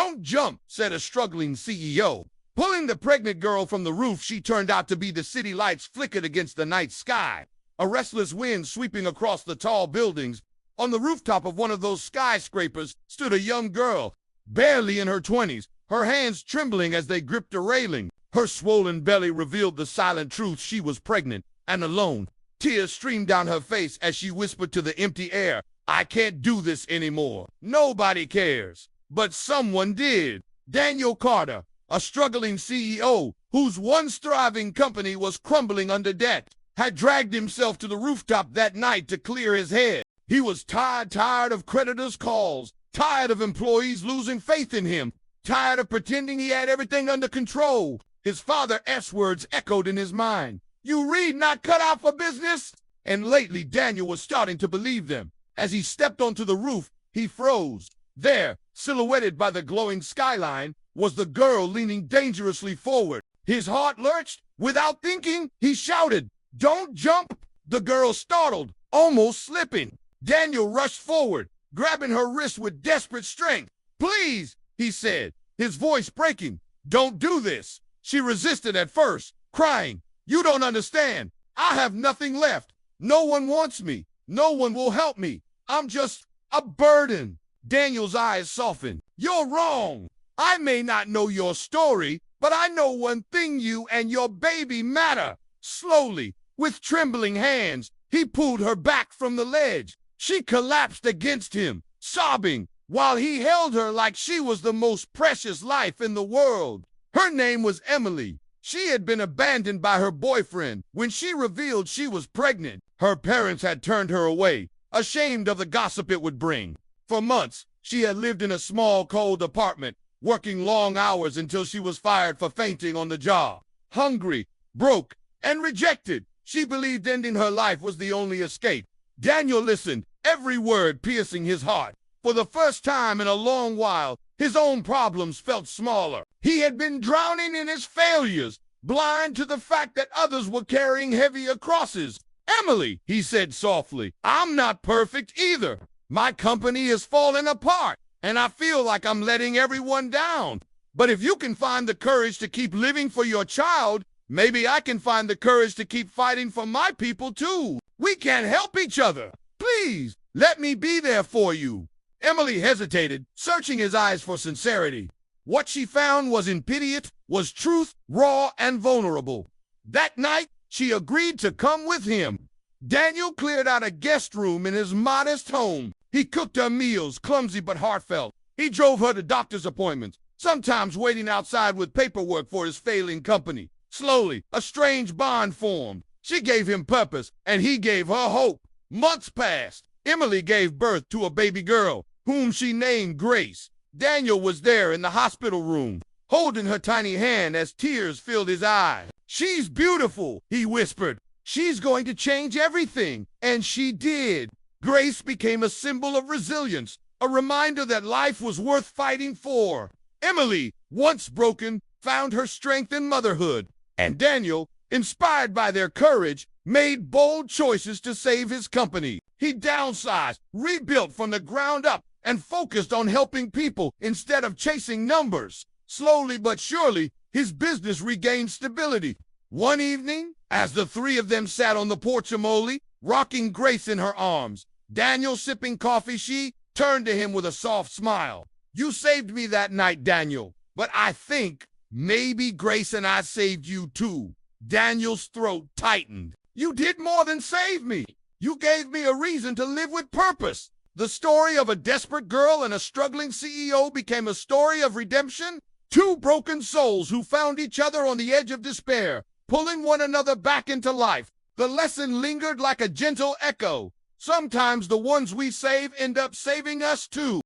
"Don't jump," said a struggling CEO. Pulling the pregnant girl from the roof, she turned out to be the city lights flickered against the night sky. A restless wind sweeping across the tall buildings. On the rooftop of one of those skyscrapers stood a young girl, barely in her 20s, her hands trembling as they gripped a railing. Her swollen belly revealed the silent truth: she was pregnant and alone. Tears streamed down her face as she whispered to the empty air, "I can't do this anymore." Nobody cares. But someone did. Daniel Carter, a struggling CEO whose once thriving company was crumbling under debt, had dragged himself to the rooftop that night to clear his head. He was tired of creditors' calls, tired of employees losing faith in him, tired of pretending he had everything under control. His father's words echoed in his mind. "You read not cut out for business?" And lately Daniel was starting to believe them. As he stepped onto the roof, he froze. There, silhouetted by the glowing skyline, was the girl leaning dangerously forward. His heart lurched. Without thinking, he shouted, "Don't jump!" The girl startled, almost slipping. Daniel rushed forward, grabbing her wrist with desperate strength. "Please," he said, his voice breaking, "don't do this." She resisted at first, crying, "You don't understand. I have nothing left. No one wants me. No one will help me. I'm just a burden." Daniel's eyes softened. "You're wrong. I may not know your story, but I know one thing: you and your baby matter." Slowly, with trembling hands, he pulled her back from the ledge. She collapsed against him, sobbing, while he held her like she was the most precious life in the world. Her name was Emily. She had been abandoned by her boyfriend when she revealed she was pregnant. Her parents had turned her away, ashamed of the gossip it would bring. For months, she had lived in a small, cold apartment, working long hours until she was fired for fainting on the job. Hungry, broke, and rejected, she believed ending her life was the only escape. Daniel listened, every word piercing his heart. For the first time in a long while, his own problems felt smaller. He had been drowning in his failures, blind to the fact that others were carrying heavier crosses. "Emily," he said softly, "I'm not perfect either. My company is falling apart, and I feel like I'm letting everyone down. But if you can find the courage to keep living for your child, maybe I can find the courage to keep fighting for my people too. We can help each other. Please, let me be there for you." Emily hesitated, searching his eyes for sincerity. What she found wasn't pity, it was truth, raw and vulnerable. That night, she agreed to come with him. Daniel cleared out a guest room in his modest home. He cooked her meals, clumsy but heartfelt. He drove her to doctor's appointments, sometimes waiting outside with paperwork for his failing company. Slowly, a strange bond formed. She gave him purpose, and he gave her hope. Months passed. Emily gave birth to a baby girl, whom she named Grace. Daniel was there in the hospital room, holding her tiny hand as tears filled his eyes. "She's beautiful," he whispered. "She's going to change everything." And she did. Grace became a symbol of resilience, a reminder that life was worth fighting for. Emily, once broken, found her strength in motherhood. And Daniel, inspired by their courage, made bold choices to save his company. He downsized, rebuilt from the ground up, and focused on helping people instead of chasing numbers. Slowly but surely, his business regained stability. One evening, as the three of them sat on the porch of Molly, rocking Grace in her arms, Daniel sipping coffee, she turned to him with a soft smile. "You saved me that night, Daniel, but I think maybe Grace and I saved you too." Daniel's throat tightened. "You did more than save me. You gave me a reason to live with purpose." The story of a desperate girl and a struggling CEO became a story of redemption. Two broken souls who found each other on the edge of despair, pulling one another back into life. The lesson lingered like a gentle echo. Sometimes the ones we save end up saving us too.